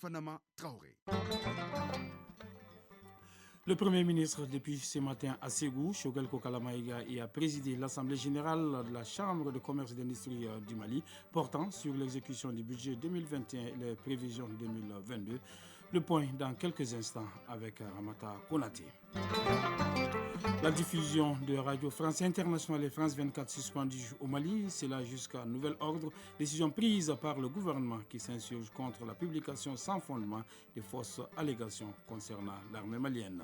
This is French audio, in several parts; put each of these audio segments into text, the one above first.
Khalifa Traoré. Le Premier ministre, depuis ce matin à Ségou, Choguel Kokala Maïga, a présidé l'Assemblée générale de la Chambre de commerce et d'industrie du Mali, portant sur l'exécution du budget 2021 et les prévisions 2022. Le point dans quelques instants avec Ramata Konaté. La diffusion de Radio France Internationale et France 24 suspendue au Mali, c'est là jusqu'à nouvel ordre. Décision prise par le gouvernement qui s'insurge contre la publication sans fondement des fausses allégations concernant l'armée malienne.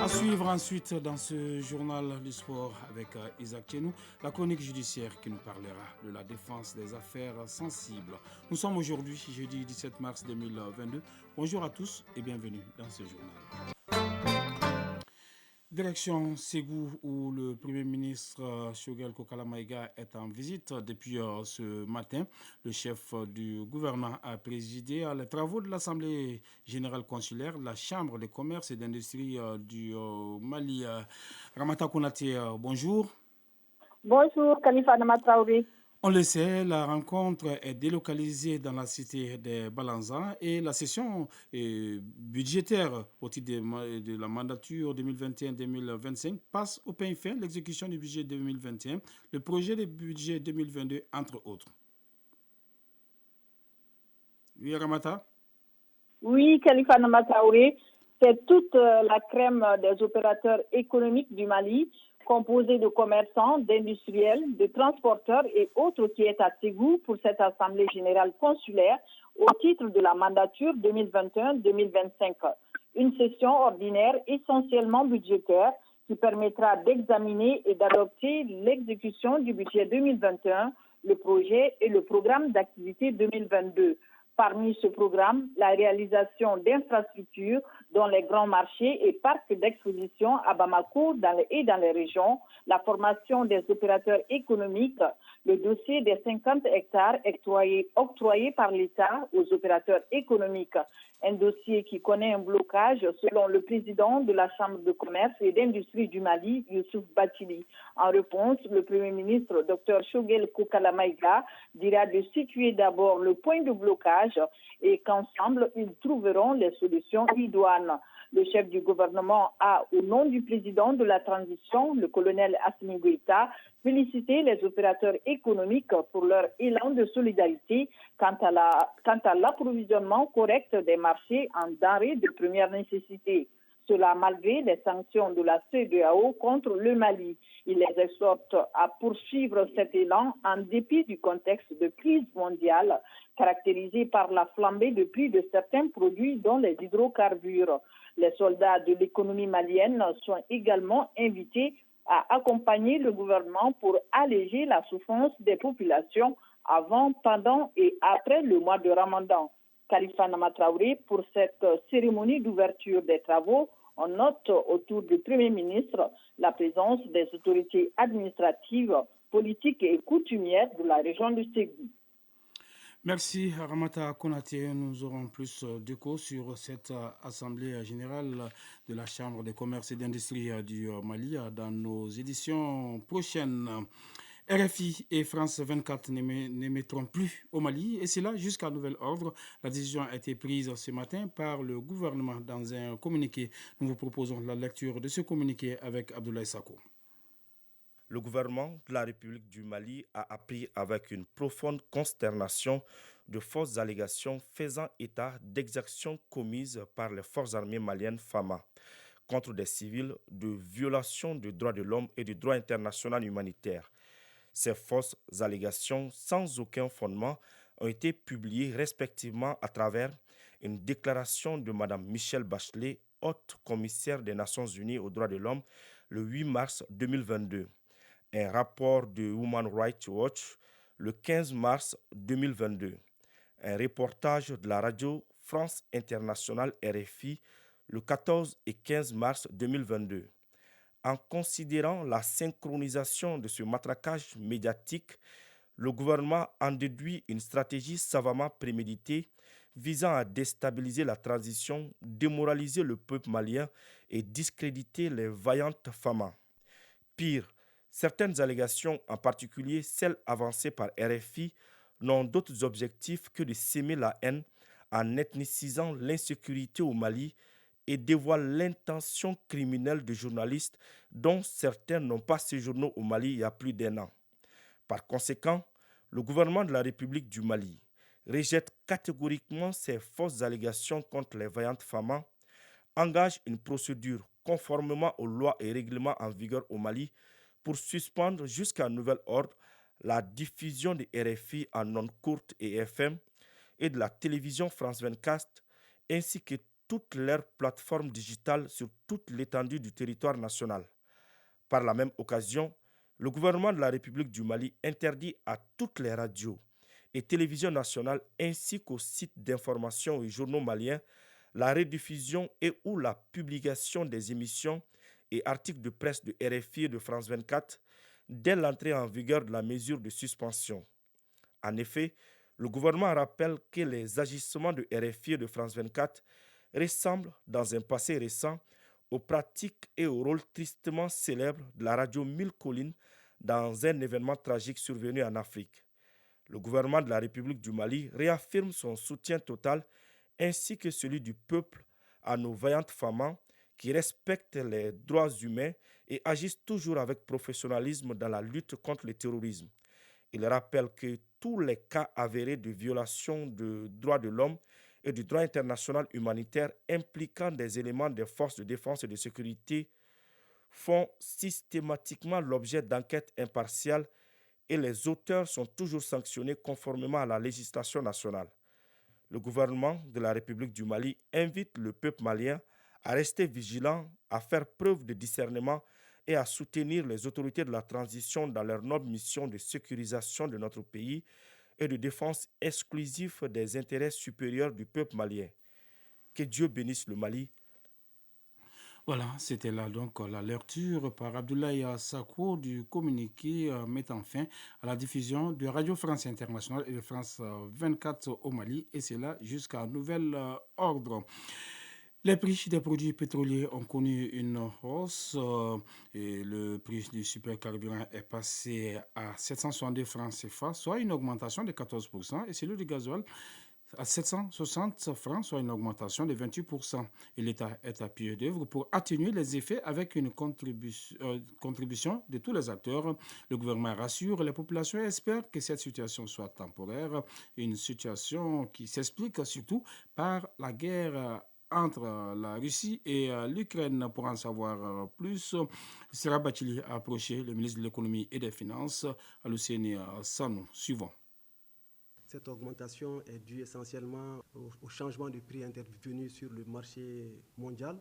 À suivre ensuite dans ce journal du sport avec Isaac Tchenou, la chronique judiciaire qui nous parlera de la défense des affaires sensibles. Nous sommes aujourd'hui, jeudi 17 mars 2022. Bonjour à tous et bienvenue dans ce journal. Direction Ségou où le Premier ministre Choguel Kokala Maïga est en visite depuis ce matin. Le chef du gouvernement a présidé les travaux de l'Assemblée générale consulaire de la Chambre de commerce et d'industrie du Mali. Ramata Konaté, bonjour. Bonjour, Khalifa Traoré. On le sait, la rencontre est délocalisée dans la cité de Balanza et la session budgétaire au titre de la mandature 2021-2025 passe au pain fin l'exécution du budget 2021, le projet de budget 2022, entre autres. Oui, Ramata? Oui, Khalifa Traoré, c'est toute la crème des opérateurs économiques du Mali, composé de commerçants, d'industriels, de transporteurs et autres qui est à Ségou pour cette Assemblée générale consulaire au titre de la mandature 2021-2025. Une session ordinaire essentiellement budgétaire qui permettra d'examiner et d'adopter l'exécution du budget 2021, le projet et le programme d'activité 2022. Parmi ce programme, la réalisation d'infrastructures dans les grands marchés et parcs d'exposition à Bamako et dans les régions, la formation des opérateurs économiques, le dossier des 50 hectares octroyés par l'État aux opérateurs économiques. Un dossier qui connaît un blocage selon le président de la Chambre de commerce et d'industrie du Mali, Youssouf Bathily. En réponse, le Premier ministre, Dr Choguel Kokala Maïga, dira de situer d'abord le point de blocage et qu'ensemble, ils trouveront les solutions idoines. Le chef du gouvernement a, au nom du président de la transition, le colonel Assimi Goïta, félicité les opérateurs économiques pour leur élan de solidarité quant à l'approvisionnement correct des marchés en denrées de première nécessité. Cela malgré les sanctions de la CEDEAO contre le Mali. Il les exhorte à poursuivre cet élan en dépit du contexte de crise mondiale caractérisé par la flambée de prix de certains produits dont les hydrocarbures. Les soldats de l'économie malienne sont également invités à accompagner le gouvernement pour alléger la souffrance des populations avant, pendant et après le mois de Ramadan. Khalifa Traoré, pour cette cérémonie d'ouverture des travaux, on note autour du Premier ministre la présence des autorités administratives, politiques et coutumières de la région du Ségou. Merci Ramata Konaté. Nous aurons plus d'écho sur cette Assemblée générale de la Chambre de commerce et d'industrie du Mali dans nos éditions prochaines. RFI et France 24 n'émettront plus au Mali et c'est là jusqu'à nouvel ordre. La décision a été prise ce matin par le gouvernement dans un communiqué. Nous vous proposons la lecture de ce communiqué avec Abdoulaye Sako. Le gouvernement de la République du Mali a appris avec une profonde consternation de fausses allégations faisant état d'exactions commises par les forces armées maliennes FAMA contre des civils, de violations des droits de l'homme et du droit international humanitaire. Ces fausses allégations sans aucun fondement ont été publiées respectivement à travers une déclaration de Mme Michelle Bachelet, haute commissaire des Nations Unies aux droits de l'homme, le 8 mars 2022. Un rapport de Human Rights Watch le 15 mars 2022, un reportage de la radio France Internationale RFI le 14 et 15 mars 2022. En considérant la synchronisation de ce matraquage médiatique, le gouvernement en déduit une stratégie savamment préméditée visant à déstabiliser la transition, démoraliser le peuple malien et discréditer les vaillantes FAMA. Pire, certaines allégations, en particulier celles avancées par RFI, n'ont d'autres objectifs que de s'aimer la haine en ethnicisant l'insécurité au Mali et dévoile l'intention criminelle de journalistes dont certains n'ont pas séjourné au Mali il y a plus d'1 an. Par conséquent, le gouvernement de la République du Mali rejette catégoriquement ces fausses allégations contre les vaillantes Fama, engage une procédure conformément aux lois et règlements en vigueur au Mali pour suspendre jusqu'à nouvel ordre la diffusion de RFI en ondes courtes et FM et de la télévision France 24, ainsi que toutes leurs plateformes digitales sur toute l'étendue du territoire national. Par la même occasion, le gouvernement de la République du Mali interdit à toutes les radios et télévisions nationales ainsi qu'aux sites d'information et journaux maliens la rediffusion et ou la publication des émissions et articles de presse de RFI et de France 24 dès l'entrée en vigueur de la mesure de suspension. En effet, le gouvernement rappelle que les agissements de RFI et de France 24 ressemblent, dans un passé récent, aux pratiques et au rôle tristement célèbre de la radio Mille Collines dans un événement tragique survenu en Afrique. Le gouvernement de la République du Mali réaffirme son soutien total ainsi que celui du peuple à nos vaillantes femmes qui respectent les droits humains et agissent toujours avec professionnalisme dans la lutte contre le terrorisme. Il rappelle que tous les cas avérés de violation des droits de l'homme et du droit international humanitaire impliquant des éléments des forces de défense et de sécurité font systématiquement l'objet d'enquêtes impartiales et les auteurs sont toujours sanctionnés conformément à la législation nationale. Le gouvernement de la République du Mali invite le peuple malien à rester vigilant, à faire preuve de discernement et à soutenir les autorités de la transition dans leur noble mission de sécurisation de notre pays et de défense exclusive des intérêts supérieurs du peuple malien. Que Dieu bénisse le Mali. Voilà, c'était là donc la lecture par Abdoulaye Sako du communiqué mettant fin à la diffusion de Radio France Internationale et de France 24 au Mali, et c'est là jusqu'à nouvel ordre. Les prix des produits pétroliers ont connu une hausse et le prix du supercarburant est passé à 762 francs CFA, soit une augmentation de 14%, et celui du gasoil à 760 francs, soit une augmentation de 28%. Et l'État est à pied d'œuvre pour atténuer les effets avec une contribution de tous les acteurs. Le gouvernement rassure les populations et espère que cette situation soit temporaire, une situation qui s'explique surtout par la guerre entre la Russie et l'Ukraine. Pour en savoir plus, Sarah Bachili a approché le ministre de l'économie et des finances, Aluseni Sanou. Suivant. Cette augmentation est due essentiellement au changement de prix intervenu sur le marché mondial.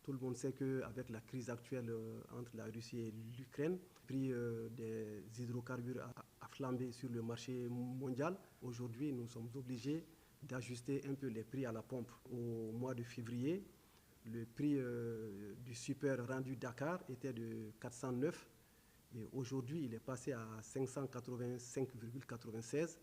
Tout le monde sait qu'avec la crise actuelle entre la Russie et l'Ukraine, le prix des hydrocarbures a flambé sur le marché mondial. Aujourd'hui, nous sommes obligés d'ajuster un peu les prix à la pompe. Au mois de février, le prix du super rendu Dakar était de 409 et aujourd'hui, il est passé à 585,96.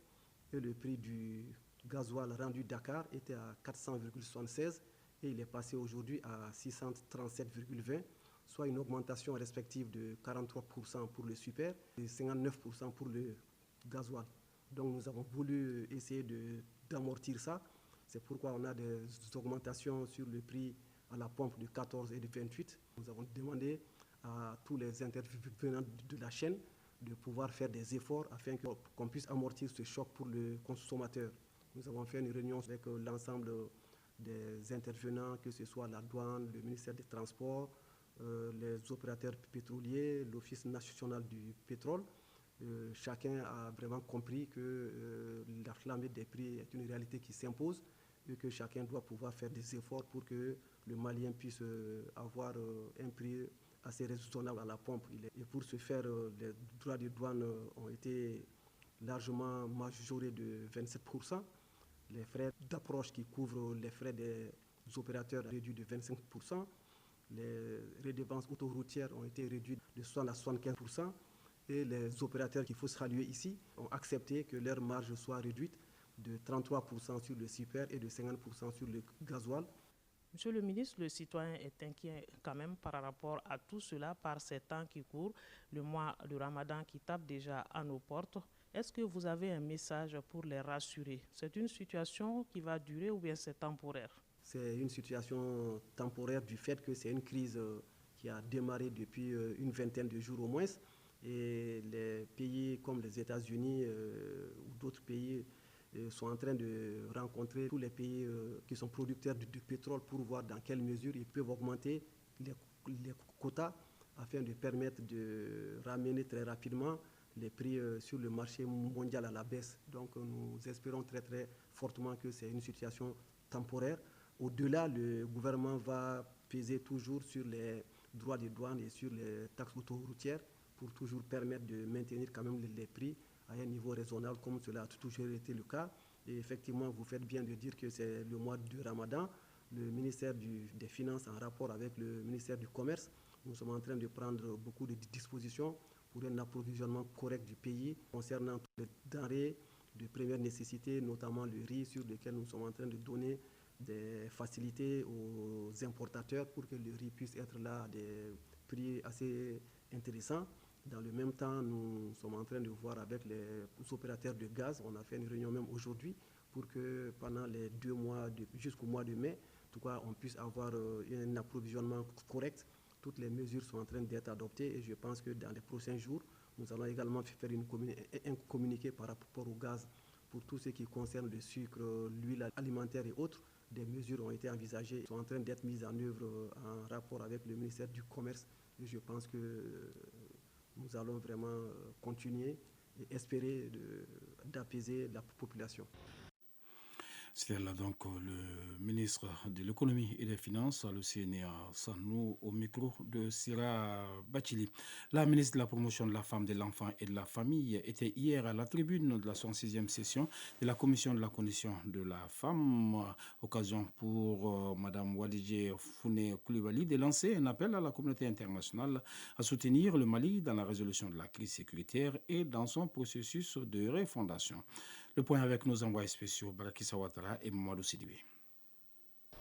Et le prix du gasoil rendu Dakar était à 400,76 et il est passé aujourd'hui à 637,20, soit une augmentation respective de 43% pour le super et 59% pour le gasoil. Donc nous avons voulu essayer d'amortir ça. C'est pourquoi on a des augmentations sur le prix à la pompe de 14 et de 28. Nous avons demandé à tous les intervenants de la chaîne de pouvoir faire des efforts afin qu'on puisse amortir ce choc pour le consommateur. Nous avons fait une réunion avec l'ensemble des intervenants, que ce soit la douane, le ministère des Transports, les opérateurs pétroliers, l'Office national du pétrole. Chacun a vraiment compris que la flambée des prix est une réalité qui s'impose et que chacun doit pouvoir faire des efforts pour que le Malien puisse avoir un prix assez raisonnable à la pompe. Et pour ce faire, les droits de douane ont été largement majorés de 27%. Les frais d'approche qui couvrent les frais des opérateurs réduits de 25%. Les redevances autoroutières ont été réduites de 60 à 75%. Et les opérateurs qu'il faut saluer ici ont accepté que leur marge soit réduite de 33% sur le super et de 50% sur le gasoil. Monsieur le ministre, le citoyen est inquiet quand même par rapport à tout cela, par ces temps qui courent, le mois de Ramadan qui tape déjà à nos portes. Est-ce que vous avez un message pour les rassurer? C'est une situation qui va durer ou bien c'est temporaire? C'est une situation temporaire du fait que c'est une crise qui a démarré depuis une vingtaine de jours au moins. Et les pays comme les États-Unis ou d'autres pays sont en train de rencontrer tous les pays qui sont producteurs de pétrole pour voir dans quelle mesure ils peuvent augmenter les quotas afin de permettre de ramener très rapidement les prix sur le marché mondial à la baisse. Donc nous espérons très très fortement que c'est une situation temporaire. Au-delà, le gouvernement va peser toujours sur les droits de douane et sur les taxes autoroutières pour toujours permettre de maintenir quand même les prix à un niveau raisonnable comme cela a toujours été le cas. Et effectivement, vous faites bien de dire que c'est le mois de Ramadan. Le ministère des Finances, en rapport avec le ministère du Commerce, nous sommes en train de prendre beaucoup de dispositions pour un approvisionnement correct du pays concernant toutes les denrées de première nécessité, notamment le riz sur lequel nous sommes en train de donner des facilités aux importateurs pour que le riz puisse être là à des prix assez intéressants. Dans le même temps, nous sommes en train de voir avec les opérateurs de gaz, on a fait une réunion même aujourd'hui, pour que pendant les 2 mois, jusqu'au mois de mai, en tout cas, on puisse avoir un approvisionnement correct. Toutes les mesures sont en train d'être adoptées et je pense que dans les prochains jours, nous allons également faire un communiqué par rapport au gaz pour tout ce qui concerne le sucre, l'huile alimentaire et autres. Des mesures ont été envisagées, sont en train d'être mises en œuvre en rapport avec le ministère du Commerce. Et je pense que nous allons vraiment continuer et espérer d'apaiser la population. C'était là donc le ministre de l'économie et des finances, le CNA Sanou, au micro de Sira Bachili. La ministre de la promotion de la femme, de l'enfant et de la famille était hier à la tribune de la 66e session de la commission de la condition de la femme. Occasion pour Mme Wadidje Founé Koulibaly de lancer un appel à la communauté internationale à soutenir le Mali dans la résolution de la crise sécuritaire et dans son processus de refondation. Le point avec nos envoyés spéciaux Barakissa Ouattara et Mamadou Sidibé.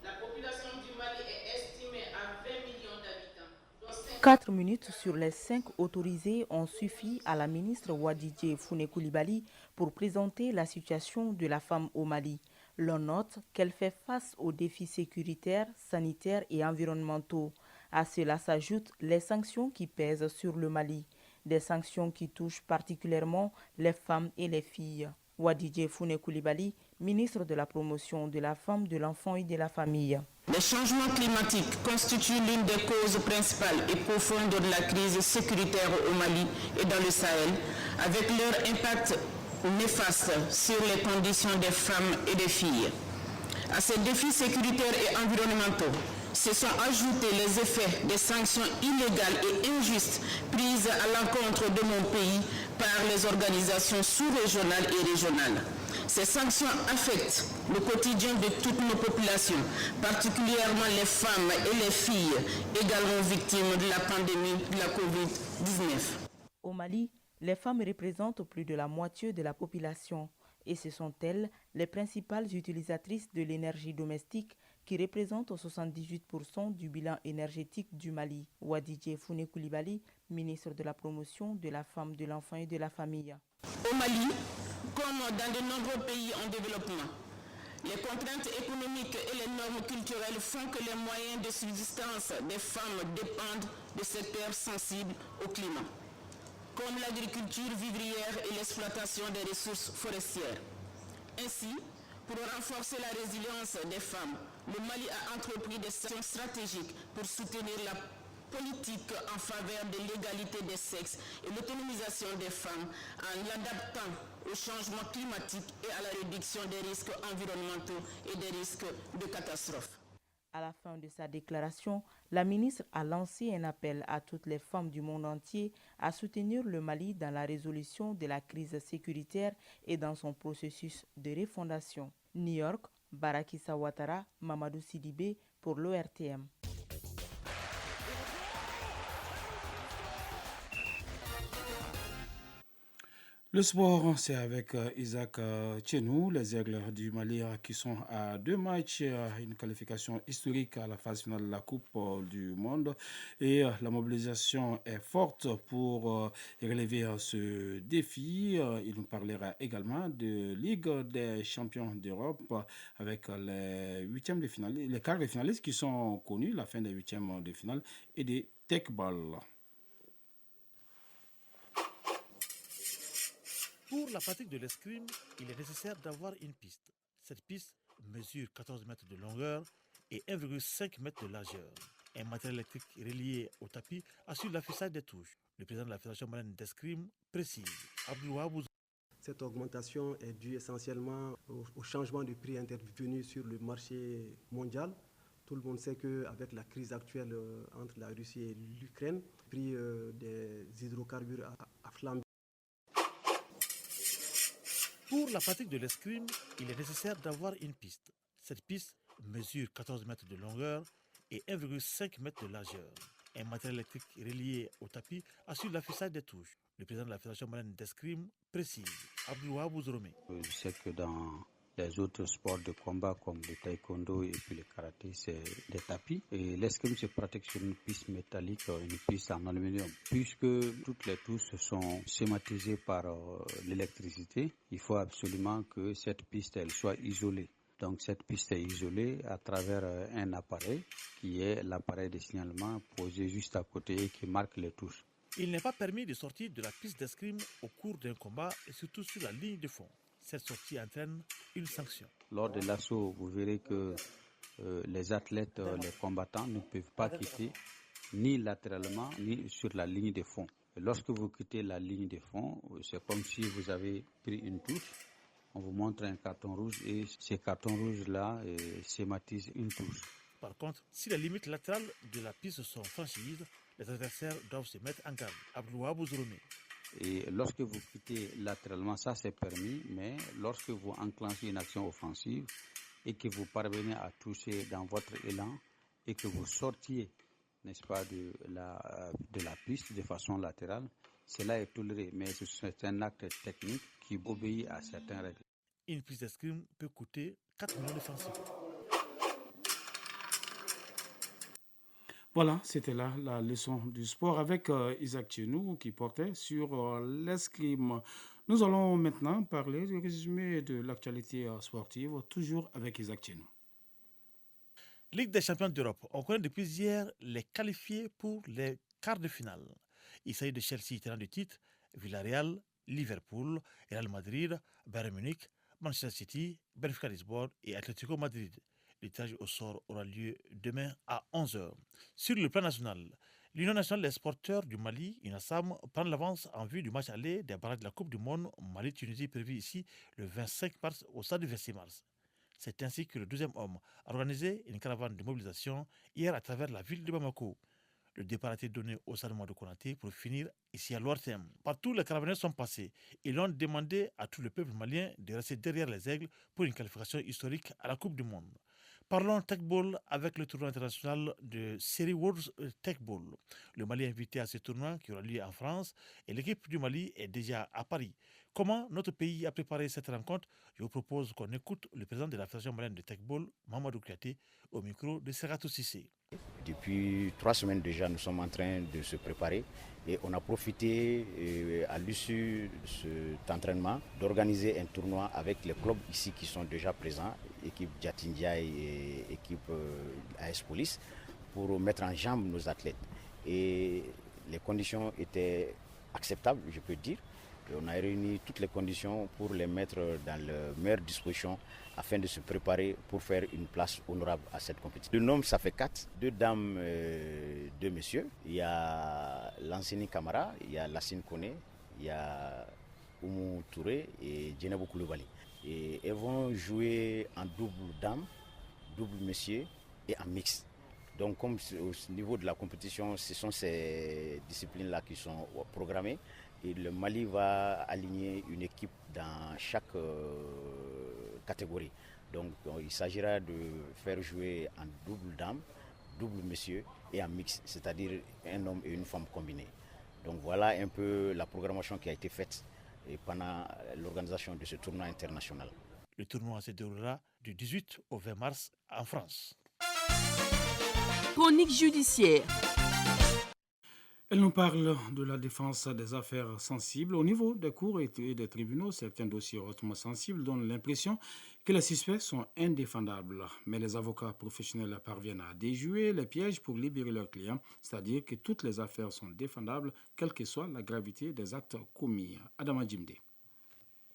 La population du Mali est estimée à 20 millions d'habitants. 4 minutes sur les 5 autorisées ont suffi à la ministre Wadidje Founé Koulibaly pour présenter la situation de la femme au Mali. L'on note qu'elle fait face aux défis sécuritaires, sanitaires et environnementaux. À cela s'ajoutent les sanctions qui pèsent sur le Mali. Des sanctions qui touchent particulièrement les femmes et les filles. Wadidje Founé Koulibaly, ministre de la promotion de la femme, de l'enfant et de la famille. Les changements climatiques constituent l'une des causes principales et profondes de la crise sécuritaire au Mali et dans le Sahel, avec leur impact néfaste sur les conditions des femmes et des filles. À ces défis sécuritaires et environnementaux se sont ajoutés les effets des sanctions illégales et injustes prises à l'encontre de mon pays par les organisations sous-régionales et régionales. Ces sanctions affectent le quotidien de toutes nos populations, particulièrement les femmes et les filles, également victimes de la pandémie de la COVID-19. Au Mali, les femmes représentent plus de la moitié de la population et ce sont elles les principales utilisatrices de l'énergie domestique qui représentent 78% du bilan énergétique du Mali. Wadidje Founé Koulibaly, ministre de la promotion de la femme, de l'enfant et de la famille. Au Mali, comme dans de nombreux pays en développement, les contraintes économiques et les normes culturelles font que les moyens de subsistance des femmes dépendent de secteurs sensibles au climat, comme l'agriculture vivrière et l'exploitation des ressources forestières. Ainsi, pour renforcer la résilience des femmes, le Mali a entrepris des actions stratégiques pour soutenir la politique en faveur de l'égalité des sexes et l'autonomisation des femmes en l'adaptant au changement climatique et à la réduction des risques environnementaux et des risques de catastrophes. À la fin de sa déclaration, la ministre a lancé un appel à toutes les femmes du monde entier à soutenir le Mali dans la résolution de la crise sécuritaire et dans son processus de refondation. New York, Barakissa Ouattara, Mamadou Sidibé pour l'ORTM. Le sport, c'est avec Isaac Tchenou, les Aigles du Mali qui sont à 2 matchs, une qualification historique à la phase finale de la Coupe du Monde. Et la mobilisation est forte pour relever ce défi. Il nous parlera également de Ligue des champions d'Europe avec les huitièmes de finale, les quarts de finalistes qui sont connus, la fin des huitièmes de finale et des tech balls. Pour la pratique de l'escrime, il est nécessaire d'avoir une piste. Cette piste mesure 14 mètres de longueur et 1,5 m de largeur. Un matériel électrique relié au tapis assure l'affichage des touches. Le président de la Fédération malienne d'escrime précise. Cette augmentation est due essentiellement au changement de prix intervenu sur le marché mondial. Tout le monde sait qu'avec la crise actuelle entre la Russie et l'Ukraine, le prix des hydrocarbures a flambé. Pour la pratique de l'escrime, il est nécessaire d'avoir une piste. Cette piste mesure 14 mètres de longueur et 1,5 m de largeur. Un matériel électrique relié au tapis assure l'affichage des touches. Le président de la Fédération malienne d'escrime précise. Abdouabou Zoromé. Je sais que dans les autres sports de combat comme le taekwondo et puis le karaté, c'est des tapis. Et l'escrime se pratique sur une piste métallique, une piste en aluminium. Puisque toutes les touches sont schématisées par l'électricité, il faut absolument que cette piste elle soit isolée. Donc cette piste est isolée à travers un appareil qui est l'appareil de signalement posé juste à côté et qui marque les touches. Il n'est pas permis de sortir de la piste d'escrime au cours d'un combat et surtout sur la ligne de fond. Cette sortie entraîne une sanction. Lors de l'assaut, vous verrez que les athlètes, les combattants ne peuvent pas quitter ni latéralement ni sur la ligne de fond. Et lorsque vous quittez la ligne de fond, c'est comme si vous avez pris une touche. On vous montre un carton rouge et ces cartons rouges-là schématisent une touche. Par contre, si les limites latérales de la piste sont franchies, les adversaires doivent se mettre en garde. Abdouabou Zoromé. Et lorsque vous quittez latéralement, ça c'est permis, mais lorsque vous enclenchez une action offensive et que vous parvenez à toucher dans votre élan et que vous sortiez, n'est-ce pas, de la piste de façon latérale, cela est toléré, mais c'est un acte technique qui obéit à certaines règles. Une piste d'escrime peut coûter 4 millions de francs CFA. Voilà, c'était là la leçon du sport avec Isaac Tchenou qui portait sur l'escrime. Nous allons maintenant parler du résumé de l'actualité sportive, toujours avec Isaac Tchenou. Ligue des champions d'Europe. On connaît depuis hier les qualifiés pour les quarts de finale. Il s'agit de Chelsea, tenant du titre, Villarreal, Liverpool, Real Madrid, Bayern Munich, Manchester City, Benfica Lisbonne et Atlético Madrid. Le tirage au sort aura lieu demain à 11h. Sur le plan national, l'Union nationale des sporteurs du Mali, UNASAM, prend l'avance en vue du match aller des barrages de la Coupe du Monde Mali-Tunisie prévu ici le 25 mars au stade du 26 mars. C'est ainsi que le 12e homme a organisé une caravane de mobilisation hier à travers la ville de Bamako. Le départ a été donné au stade de Konaté pour finir ici à Loirtem. Partout, les caravaniers sont passés et l'ont demandé à tout le peuple malien de rester derrière les aigles pour une qualification historique à la Coupe du Monde. Parlons Tech Ball avec le tournoi international de Série World Tech Ball. Le Mali est invité à ce tournoi qui aura lieu en France et l'équipe du Mali est déjà à Paris. Comment notre pays a préparé cette rencontre? Je vous propose qu'on écoute le président de la Fédération malienne de Tech Ball, Mamadou Kouyaté, au micro de Seratou Sissé. Depuis 3 semaines déjà, nous sommes en train de se préparer et on a profité à l'issue de cet entraînement d'organiser un tournoi avec les clubs ici qui sont déjà présents, équipe Djatindia et équipe AS Police, pour mettre en jambe nos athlètes. Et les conditions étaient acceptables, je peux dire. Et on a réuni toutes les conditions pour les mettre dans la meilleure disposition afin de se préparer pour faire une place honorable à cette compétition. Le nombre, ça fait 4, 2 dames, 2 messieurs. Il y a Lansini Kamara, il y a Lassine Kone, il y a Oumou Touré et Djenebou Koulibaly. Et elles vont jouer en double dame, double messieurs et en mix. Donc comme au niveau de la compétition, ce sont ces disciplines-là qui sont programmées. Et le Mali va aligner une équipe dans chaque catégorie. Donc il s'agira de faire jouer en double dame, double messieurs et en mix, c'est-à-dire un homme et une femme combinés. Donc voilà un peu la programmation qui a été faite pendant l'organisation de ce tournoi international. Le tournoi se déroulera du 18 au 20 mars en France. Chronique judiciaire. Elle nous parle de la défense des affaires sensibles. Au niveau des cours et des tribunaux, certains dossiers hautement sensibles donnent l'impression que les suspects sont indéfendables. Mais les avocats professionnels parviennent à déjouer les pièges pour libérer leurs clients, c'est-à-dire que toutes les affaires sont défendables, quelle que soit la gravité des actes commis. Adama Djimde.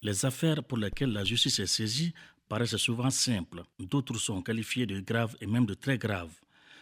Les affaires pour lesquelles la justice est saisie paraissent souvent simples. D'autres sont qualifiées de graves et même de très graves.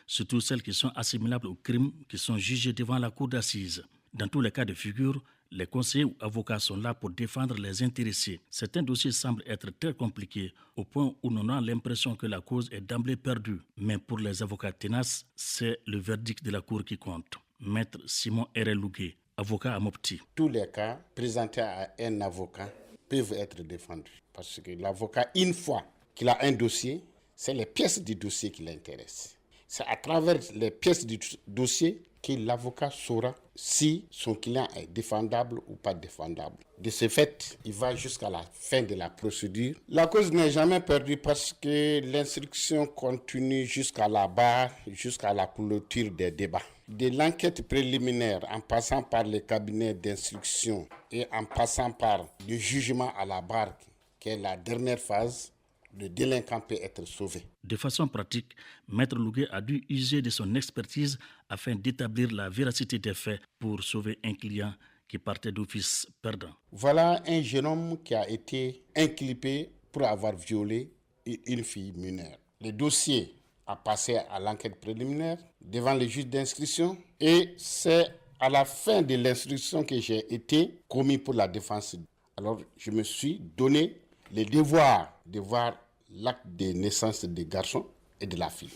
Surtout celles qui sont assimilables aux crimes qui sont jugés devant la cour d'assises. Dans tous les cas de figure, les conseillers ou avocats sont là pour défendre les intéressés. Certains dossiers semblent être très compliqués, au point où l'on a l'impression que la cause est d'emblée perdue. Mais pour les avocats tenaces, c'est le verdict de la cour qui compte. Maître Simon Erelougué, avocat à Mopti. Tous les cas présentés à un avocat peuvent être défendus. Parce que l'avocat, une fois qu'il a un dossier, c'est les pièces du dossier qui l'intéressent. C'est à travers les pièces du dossier que l'avocat saura si son client est défendable ou pas défendable. De ce fait, il va jusqu'à la fin de la procédure. La cause n'est jamais perdue parce que l'instruction continue jusqu'à la barre, jusqu'à la clôture des débats. De l'enquête préliminaire, en passant par les cabinets d'instruction et en passant par le jugement à la barre, qui est la dernière phase, le délinquant peut être sauvé. De façon pratique, Maître Lougué a dû user de son expertise afin d'établir la véracité des faits pour sauver un client qui partait d'office perdant. Voilà un jeune homme qui a été inculpé pour avoir violé une fille mineure. Le dossier a passé à l'enquête préliminaire devant le juge d'instruction et c'est à la fin de l'instruction que j'ai été commis pour la défense. Alors je me suis donné le devoir de voir l'acte de naissance des garçons et de la fille.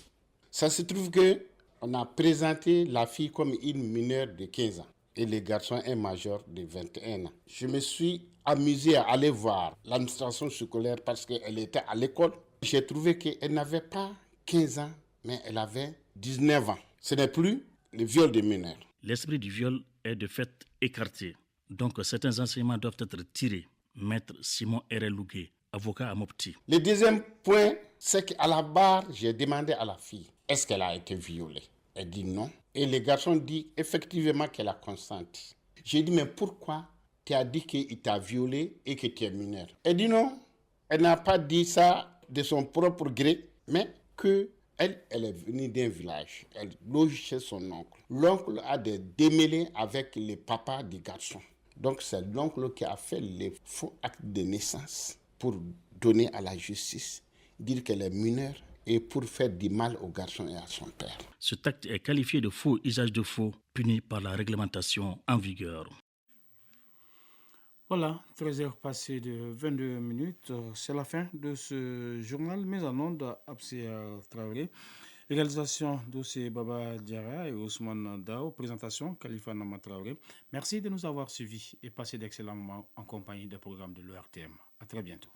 Ça se trouve qu'on a présenté la fille comme une mineure de 15 ans et le garçon un majeur de 21 ans. Je me suis amusé à aller voir l'administration scolaire parce qu'elle était à l'école. J'ai trouvé qu'elle n'avait pas 15 ans, mais elle avait 19 ans. Ce n'est plus le viol des mineurs. L'esprit du viol est de fait écarté. Donc certains enseignements doivent être tirés. Maître Simon Erelougué, avocat à Mopti. Le deuxième point, c'est qu'à la barre, j'ai demandé à la fille, est-ce qu'elle a été violée? Elle dit non. Et le garçon dit effectivement qu'elle a consenti. J'ai dit, mais pourquoi tu as dit qu'il t'a violée et que tu es mineur? Elle dit non, elle n'a pas dit ça de son propre gré, mais qu'elle est venue d'un village. Elle loge chez son oncle. L'oncle a des démêlés avec le papa du garçon. Donc c'est l'oncle qui a fait les faux actes de naissance pour donner à la justice, dire qu'elle est mineure et pour faire du mal au garçon et à son père. Cet acte est qualifié de faux usage de faux, puni par la réglementation en vigueur. Voilà, 13h passées de 22 minutes. C'est la fin de ce journal mis en onde Absia Traoré. Réalisation dossier Baba Diarra et Ousmane Dao. Présentation Khalifa Nama Traoré. Merci de nous avoir suivis et passé d'excellents moments en compagnie des programmes de l'ERTM. À très bientôt.